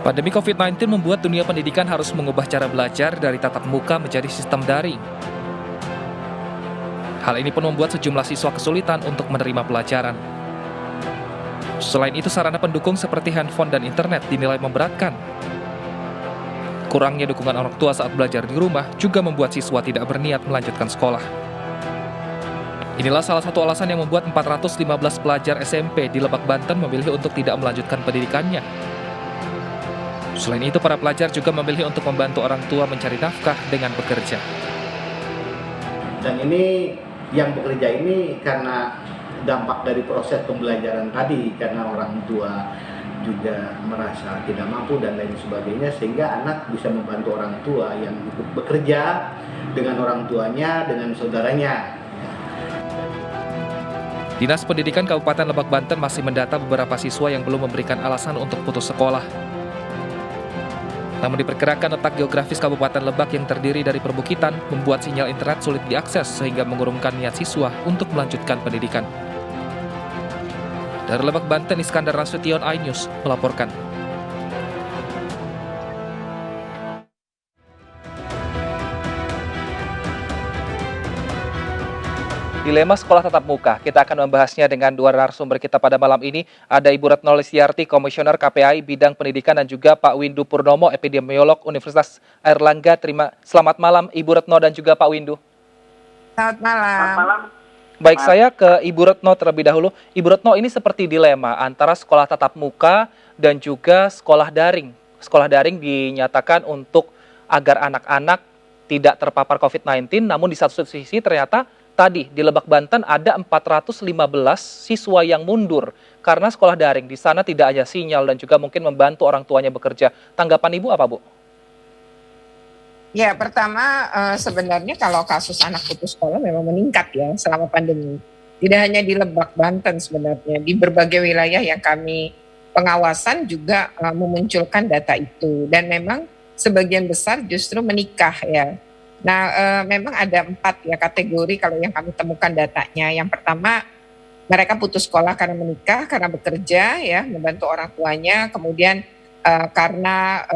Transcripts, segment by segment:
Pandemi COVID-19 membuat dunia pendidikan harus mengubah cara belajar dari tatap muka menjadi sistem daring. Hal ini pun membuat sejumlah siswa kesulitan untuk menerima pelajaran. Selain itu, sarana pendukung seperti handphone dan internet dinilai memberatkan. Kurangnya dukungan orang tua saat belajar di rumah juga membuat siswa tidak berniat melanjutkan sekolah. Inilah salah satu alasan yang membuat 415 pelajar SMP di Lebak, Banten memilih untuk tidak melanjutkan pendidikannya. Selain itu, para pelajar juga memilih untuk membantu orang tua mencari nafkah dengan bekerja. Dan ini yang bekerja ini karena dampak dari proses pembelajaran tadi, karena orang tua juga merasa tidak mampu dan lain sebagainya, sehingga anak bisa membantu orang tua yang ikut bekerja dengan orang tuanya, dengan saudaranya. Dinas Pendidikan Kabupaten Lebak, Banten masih mendata beberapa siswa yang belum memberikan alasan untuk putus sekolah. Namun diperkirakan letak geografis Kabupaten Lebak yang terdiri dari perbukitan membuat sinyal internet sulit diakses sehingga mengurungkan niat siswa untuk melanjutkan pendidikan. Dari Lebak, Banten, Iskandar Nasution, iNews melaporkan. Dilema sekolah tatap muka, kita akan membahasnya dengan dua narasumber kita pada malam ini. Ada Ibu Retno Listiarti, Komisioner KPAI Bidang Pendidikan, dan juga Pak Windu Purnomo, Epidemiolog Universitas Airlangga. Selamat malam Ibu Retno dan juga Pak Windu. Selamat malam. Selamat malam. Baik, saya ke Ibu Retno terlebih dahulu. Ibu Retno, ini seperti dilema antara sekolah tatap muka dan juga sekolah daring. Sekolah daring dinyatakan untuk agar anak-anak tidak terpapar COVID-19, namun di satu sisi ternyata tadi di Lebak, Banten ada 415 siswa yang mundur karena sekolah daring. Di sana tidak ada sinyal dan juga mungkin membantu orang tuanya bekerja. Tanggapan Ibu apa, Bu? Ya, pertama sebenarnya kalau kasus anak putus sekolah memang meningkat ya selama pandemi. Tidak hanya di Lebak, Banten sebenarnya, di berbagai wilayah yang kami pengawasan juga memunculkan data itu. Dan memang sebagian besar justru menikah ya. Nah, memang ada 4 ya kategori kalau yang kami temukan datanya. Yang pertama, mereka putus sekolah karena menikah, karena bekerja ya, membantu orang tuanya, kemudian karena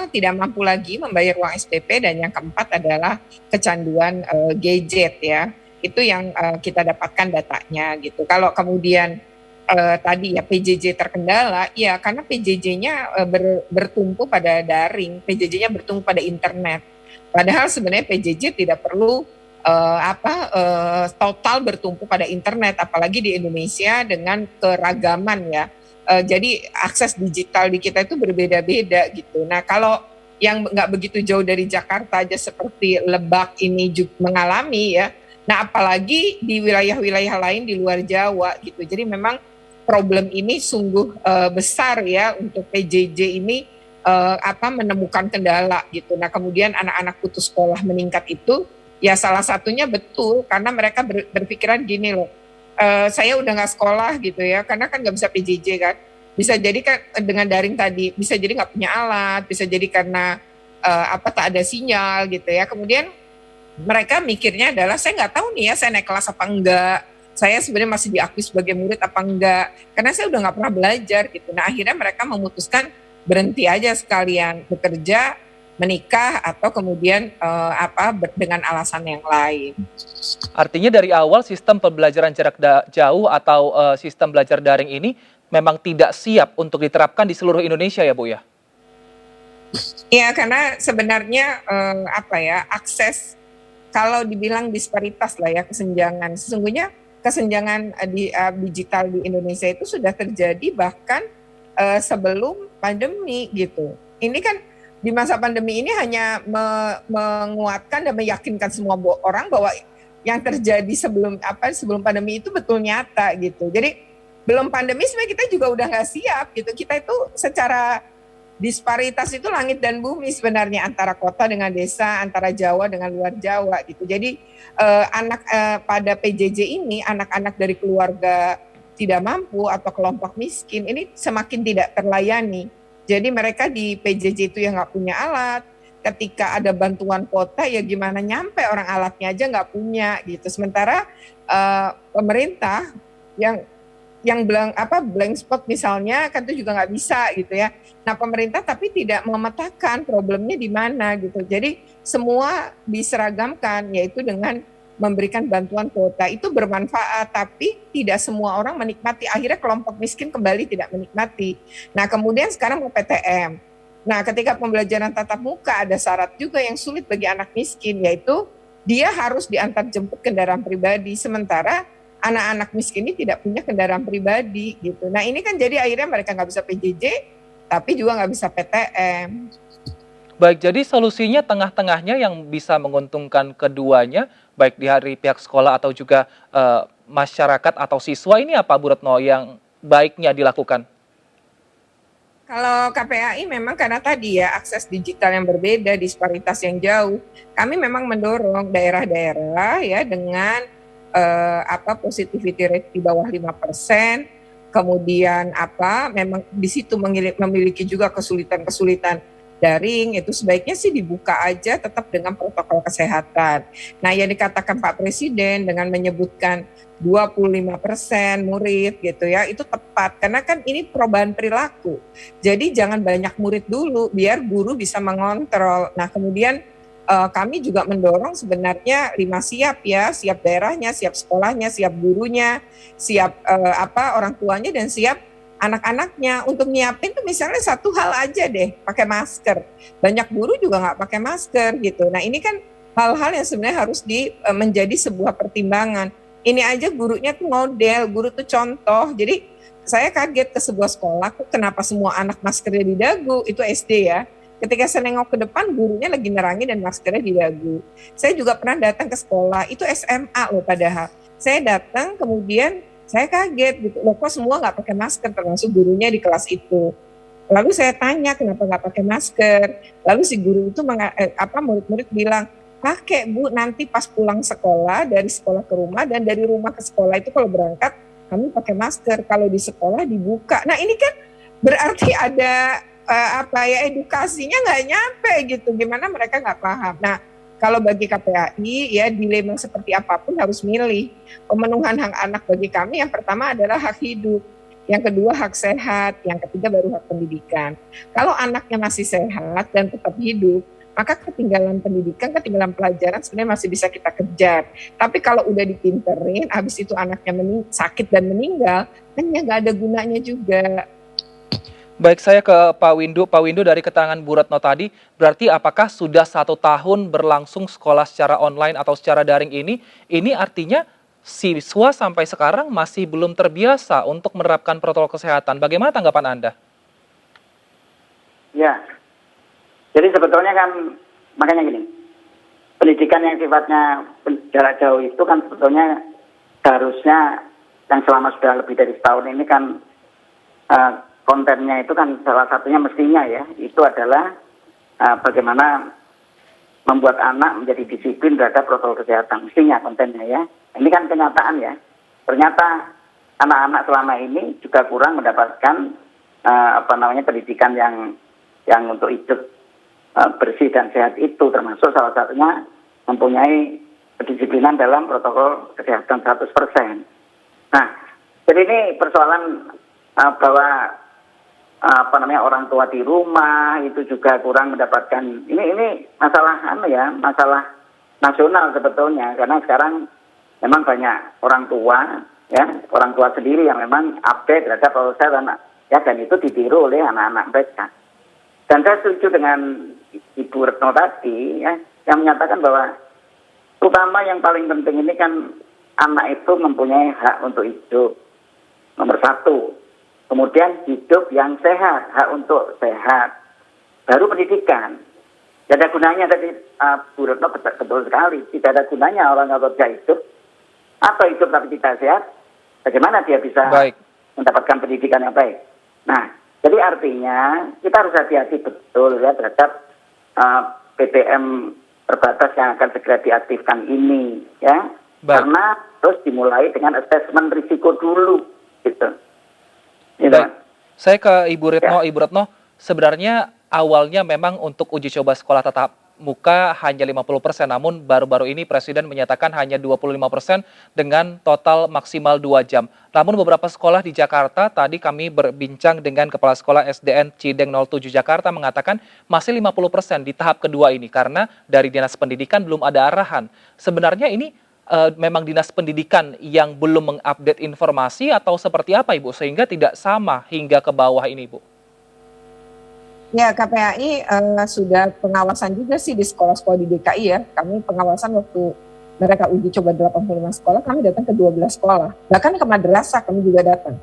tidak mampu lagi membayar uang SPP, dan yang keempat adalah kecanduan gadget ya. Itu yang kita dapatkan datanya gitu. Kalau kemudian tadi ya PJJ terkendala, ya karena PJJ-nya bertumpu pada daring, PJJ-nya bertumpu pada internet. Padahal sebenarnya PJJ tidak perlu total bertumpu pada internet, apalagi di Indonesia dengan keragaman ya. Jadi akses digital di kita itu berbeda-beda gitu. Nah, kalau yang nggak begitu jauh dari Jakarta aja seperti Lebak ini juga mengalami ya. Nah, apalagi di wilayah-wilayah lain di luar Jawa gitu. Jadi memang problem ini sungguh besar ya untuk PJJ ini menemukan kendala gitu. Nah, kemudian anak-anak putus sekolah meningkat itu ya salah satunya betul karena mereka berpikiran gini loh. Saya udah nggak sekolah gitu ya, karena kan nggak bisa PJJ kan. Bisa jadi kan dengan daring tadi, bisa jadi nggak punya alat, bisa jadi karena tak ada sinyal gitu ya. Kemudian mereka mikirnya adalah saya nggak tahu nih ya saya naik kelas apa enggak, saya sebenarnya masih diakui sebagai murid apa enggak, karena saya udah nggak pernah belajar gitu. Nah, akhirnya mereka memutuskan berhenti aja sekalian bekerja, menikah, atau kemudian dengan alasan yang lain. Artinya dari awal sistem pembelajaran jarak jauh atau sistem belajar daring ini memang tidak siap untuk diterapkan di seluruh Indonesia ya, Bu ya? Iya, karena sebenarnya akses, kalau dibilang disparitas lah ya, kesenjangan. Sesungguhnya kesenjangan digital di Indonesia itu sudah terjadi bahkan sebelum pandemi gitu. Ini kan di masa pandemi ini hanya menguatkan dan meyakinkan semua orang bahwa yang terjadi sebelum pandemi itu betul nyata gitu. Jadi belum pandemi sebenarnya kita juga udah nggak siap gitu. Kita itu secara disparitas itu langit dan bumi sebenarnya, antara kota dengan desa, antara Jawa dengan luar Jawa gitu. Jadi pada PJJ ini anak-anak dari keluarga tidak mampu atau kelompok miskin ini semakin tidak terlayani. Jadi mereka di PJJ itu yang nggak punya alat, ketika ada bantuan kuota ya gimana nyampe, orang alatnya aja nggak punya gitu. Sementara pemerintah yang yang blank spot misalnya kan itu juga nggak bisa gitu ya. Nah pemerintah tapi tidak memetakan problemnya di mana gitu. Jadi semua diseragamkan yaitu dengan memberikan bantuan kuota itu bermanfaat tapi tidak semua orang menikmati. Akhirnya kelompok miskin kembali tidak menikmati. Nah kemudian sekarang mau PTM. Nah ketika pembelajaran tatap muka ada syarat juga yang sulit bagi anak miskin yaitu dia harus diantar jemput kendaraan pribadi sementara anak-anak miskin ini tidak punya kendaraan pribadi gitu. Nah ini kan jadi akhirnya mereka nggak bisa PJJ, tapi juga nggak bisa PTM. Baik, jadi solusinya tengah-tengahnya yang bisa menguntungkan keduanya, baik di hari pihak sekolah atau juga masyarakat atau siswa ini apa Bu Retno yang baiknya dilakukan? Kalau KPAI memang karena tadi ya akses digital yang berbeda, disparitas yang jauh, kami memang mendorong daerah-daerah ya dengan positivity rate di bawah 5%, kemudian memang di situ memiliki juga kesulitan-kesulitan daring, itu sebaiknya sih dibuka aja tetap dengan protokol kesehatan. Nah yang dikatakan Pak Presiden dengan menyebutkan 25% murid gitu ya, itu tepat karena kan ini perubahan perilaku. Jadi jangan banyak murid dulu biar guru bisa mengontrol. Nah kemudian kami juga mendorong sebenarnya 5 siap ya, siap daerahnya, siap sekolahnya, siap gurunya, siap orang tuanya dan siap anak-anaknya. Untuk nyiapin tuh misalnya satu hal aja deh, pakai masker. Banyak guru juga nggak pakai masker gitu. Nah ini kan hal-hal yang sebenarnya harus menjadi sebuah pertimbangan. Ini aja gurunya tuh model, guru tuh contoh. Jadi saya kaget ke sebuah sekolah, kok kenapa semua anak maskernya di dagu, itu SD ya. Ketika saya nengok ke depan, gurunya lagi nerangin dan maskernya di dagu. Saya juga pernah datang ke sekolah, itu SMA loh padahal. Saya datang kemudian saya kaget gitu, loh kok semua nggak pakai masker termasuk gurunya di kelas itu. Lalu saya tanya kenapa nggak pakai masker. Lalu si guru itu murid-murid bilang, pakai Bu, nanti pas pulang sekolah, dari sekolah ke rumah dan dari rumah ke sekolah itu kalau berangkat kami pakai masker, kalau di sekolah dibuka. Nah ini kan berarti ada edukasinya nggak nyampe gitu, gimana mereka nggak paham. Nah kalau bagi KPAI ya dilema seperti apapun harus milih. Pemenuhan hak anak bagi kami yang pertama adalah hak hidup, yang kedua hak sehat, yang ketiga baru hak pendidikan. Kalau anaknya masih sehat dan tetap hidup, maka ketinggalan pendidikan, ketinggalan pelajaran sebenarnya masih bisa kita kejar. Tapi kalau udah dipinterin, habis itu anaknya sakit dan meninggal, kan ya nggak ada gunanya juga. Baik, saya ke Pak Windu. Pak Windu, dari keterangan Bu Retno tadi, berarti apakah sudah 1 tahun berlangsung sekolah secara online atau secara daring ini artinya siswa sampai sekarang masih belum terbiasa untuk menerapkan protokol kesehatan. Bagaimana tanggapan Anda? Ya, jadi sebetulnya kan, makanya gini, pendidikan yang sifatnya jarak jauh itu kan sebetulnya seharusnya yang selama sudah lebih dari setahun ini kan kontennya itu kan salah satunya mestinya ya, itu adalah bagaimana membuat anak menjadi disiplin terhadap protokol kesehatan, mestinya kontennya ya. Ini kan kenyataan ya, ternyata anak-anak selama ini juga kurang mendapatkan pendidikan yang untuk hidup bersih dan sehat itu, termasuk salah satunya mempunyai kedisiplinan dalam protokol kesehatan 100%. Nah, jadi ini persoalan bahwa orang tua di rumah itu juga kurang mendapatkan, ini masalah masalah nasional sebetulnya, karena sekarang memang banyak orang tua sendiri yang memang update terhadap proses anak ya, dan itu ditiru oleh anak-anak mereka. Dan saya setuju dengan Ibu Retno tadi ya, yang menyatakan bahwa terutama yang paling penting ini kan anak itu mempunyai hak untuk hidup, nomor 1. Kemudian hidup yang sehat, hak untuk sehat. Baru pendidikan. Tidak ada gunanya tadi Bu Retno betul sekali. Tidak ada gunanya orang kalau tidak hidup atau hidup tapi tidak sehat. Bagaimana dia bisa mendapatkan pendidikan yang baik? Nah, jadi artinya kita harus hati-hati betul ya terhadap PTM terbatas yang akan segera diaktifkan ini ya. Karena terus dimulai dengan asesmen risiko dulu gitu. Baik, saya ke Ibu Retno. Ya. Ibu Retno, sebenarnya awalnya memang untuk uji coba sekolah tatap muka hanya 50%, namun baru-baru ini Presiden menyatakan hanya 25% dengan total maksimal 2 jam. Namun beberapa sekolah di Jakarta, tadi kami berbincang dengan Kepala Sekolah SDN Cideng 07 Jakarta mengatakan masih 50% di tahap kedua ini karena dari Dinas Pendidikan belum ada arahan. Sebenarnya ini memang Dinas Pendidikan yang belum mengupdate informasi atau seperti apa Ibu sehingga tidak sama hingga ke bawah ini Bu? Ya, KPAI sudah pengawasan juga sih di sekolah-sekolah di DKI ya. Kami pengawasan waktu mereka uji coba 85 sekolah, kami datang ke 12 sekolah. Bahkan ke madrasah kami juga datang.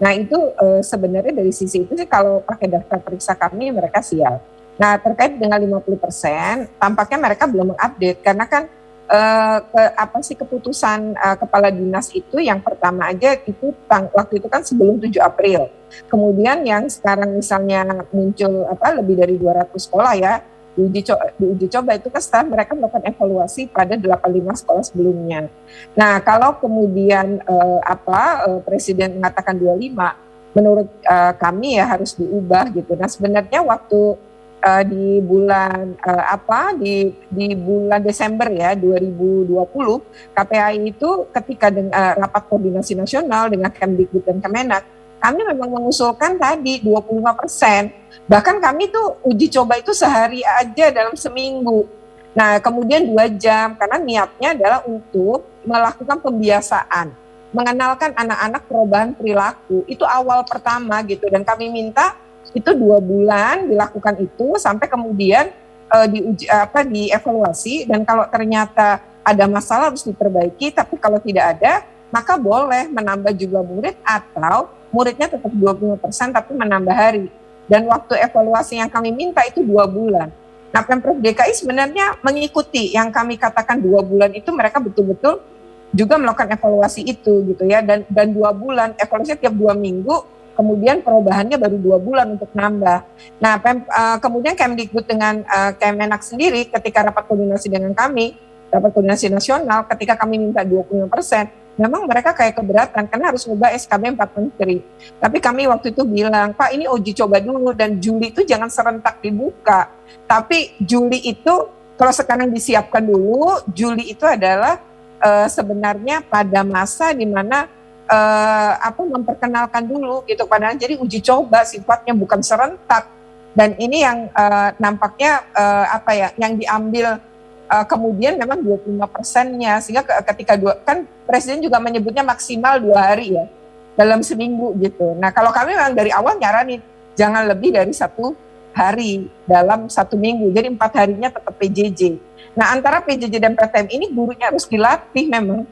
Nah itu sebenarnya dari sisi itu sih kalau pakai daftar periksa kami mereka siap. Nah terkait dengan 50%, tampaknya mereka belum mengupdate karena kan keputusan kepala dinas itu yang pertama aja itu waktu itu kan sebelum 7 April. Kemudian yang sekarang misalnya muncul lebih dari 200 sekolah ya diuji coba itu kan setelah mereka melakukan evaluasi pada 85 sekolah sebelumnya. Nah, kalau kemudian Presiden mengatakan 25, menurut kami ya harus diubah gitu. Nah, sebenarnya waktu di bulan di bulan Desember ya 2020 KPAI itu ketika rapat koordinasi nasional dengan Kemdikbud dan Kemenak, kami memang mengusulkan tadi 25%. Bahkan kami tuh uji coba itu sehari aja dalam seminggu. Nah, kemudian 2 jam karena niatnya adalah untuk melakukan pembiasaan, mengenalkan anak-anak perubahan perilaku. Itu awal pertama gitu dan kami minta itu 2 bulan dilakukan itu sampai kemudian dievaluasi dan kalau ternyata ada masalah harus diperbaiki, tapi kalau tidak ada maka boleh menambah jumlah murid atau muridnya tetap 25% tapi menambah hari. Dan waktu evaluasi yang kami minta itu 2 bulan. Nah, Pemprov DKI sebenarnya mengikuti yang kami katakan 2 bulan itu mereka betul-betul juga melakukan evaluasi itu gitu ya dan 2 bulan evaluasi tiap 2 minggu. Kemudian perubahannya baru 2 bulan untuk nambah. Nah, kemudian Kemdikbud dengan Kemenak sendiri ketika rapat koordinasi dengan kami, rapat koordinasi nasional, ketika kami minta 25%, memang mereka kayak keberatan karena harus mengubah SKB 4 Menteri. Tapi kami waktu itu bilang, Pak ini uji coba dulu dan Juli itu jangan serentak dibuka. Tapi Juli itu kalau sekarang disiapkan dulu, Juli itu adalah sebenarnya pada masa di mana memperkenalkan dulu gitu padahal jadi uji coba sifatnya bukan serentak dan ini yang nampaknya yang diambil kemudian memang 25%-nya sehingga ketika kan Presiden juga menyebutnya maksimal 2 hari ya dalam seminggu gitu. Nah kalau kami memang dari awal nyaranin jangan lebih dari 1 hari dalam 1 minggu jadi 4 harinya tetap PJJ. Nah antara PJJ dan PTM ini gurunya harus dilatih memang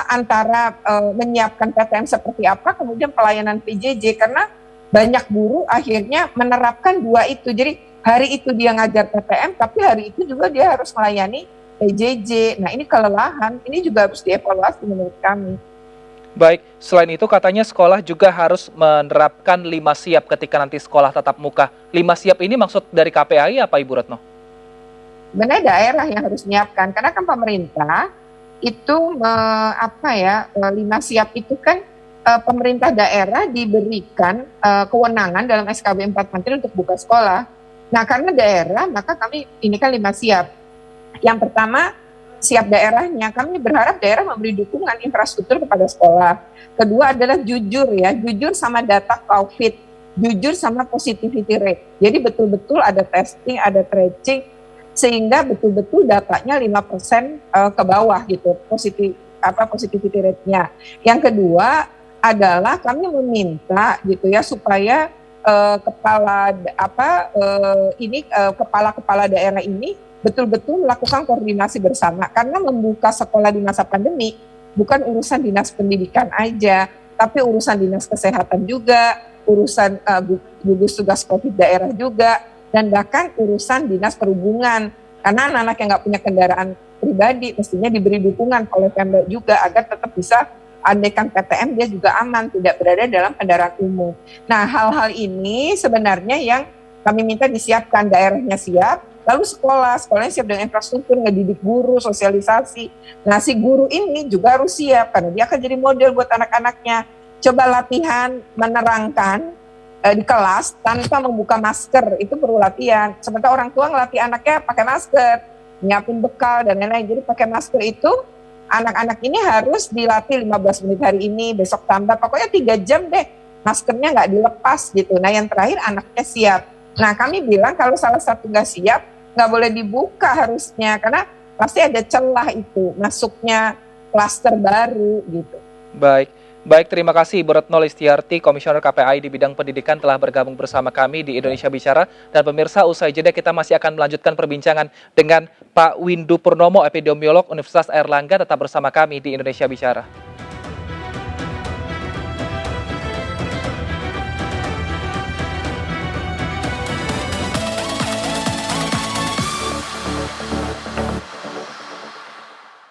antara menyiapkan PTM seperti apa, kemudian pelayanan PJJ karena banyak guru akhirnya menerapkan 2 itu. Jadi hari itu dia ngajar PTM, tapi hari itu juga dia harus melayani PJJ. Nah ini kelelahan, ini juga harus dievaluasi menurut kami. Baik, selain itu katanya sekolah juga harus menerapkan 5 siap ketika nanti sekolah tatap muka. 5 siap ini maksud dari KPAI apa Ibu Retno? Sebenarnya daerah yang harus menyiapkan, karena kan pemerintah itu 5 siap itu kan pemerintah daerah diberikan kewenangan dalam SKB 4 Menteri untuk buka sekolah. Nah karena daerah maka kami ini kan 5 siap. Yang pertama siap daerahnya, kami berharap daerah memberi dukungan infrastruktur kepada sekolah. Kedua adalah jujur sama data COVID, jujur sama positivity rate. Jadi betul-betul ada testing, ada tracing, sehingga betul-betul datanya 5% ke bawah gitu positivity rate-nya. Yang kedua adalah kami meminta gitu ya supaya kepala daerah ini betul-betul melakukan koordinasi bersama karena membuka sekolah di masa pandemi bukan urusan dinas pendidikan aja, tapi urusan dinas kesehatan juga, urusan gugus tugas COVID daerah juga. Dan bahkan urusan dinas perhubungan karena anak-anak yang nggak punya kendaraan pribadi mestinya diberi dukungan oleh Pemda juga agar tetap bisa andaikan PTM dia juga aman tidak berada dalam kendaraan umum. Nah hal-hal ini sebenarnya yang kami minta disiapkan, daerahnya siap, lalu sekolahnya siap dengan infrastruktur, ngedidik guru, sosialisasi. Nah si guru ini juga harus siap karena dia akan jadi model buat anak-anaknya. Coba latihan menerangkan di kelas tanpa membuka masker, itu perlu latihan. Sementara orang tua ngelatih anaknya pakai masker, nyiapin bekal dan lain-lain. Jadi pakai masker itu anak-anak ini harus dilatih 15 menit hari ini, besok tambah, pokoknya 3 jam deh maskernya nggak dilepas gitu. Nah yang terakhir anaknya siap. Nah kami bilang kalau salah satu nggak siap, nggak boleh dibuka harusnya, karena pasti ada celah itu, masuknya klaster baru gitu. Baik, baik, terima kasih Ibu Retno Listiarti, Komisioner KPAI di bidang pendidikan telah bergabung bersama kami di Indonesia Bicara. Dan pemirsa, usai jeda kita masih akan melanjutkan perbincangan dengan Pak Windu Purnomo, epidemiolog Universitas Airlangga. Tetap bersama kami di Indonesia Bicara.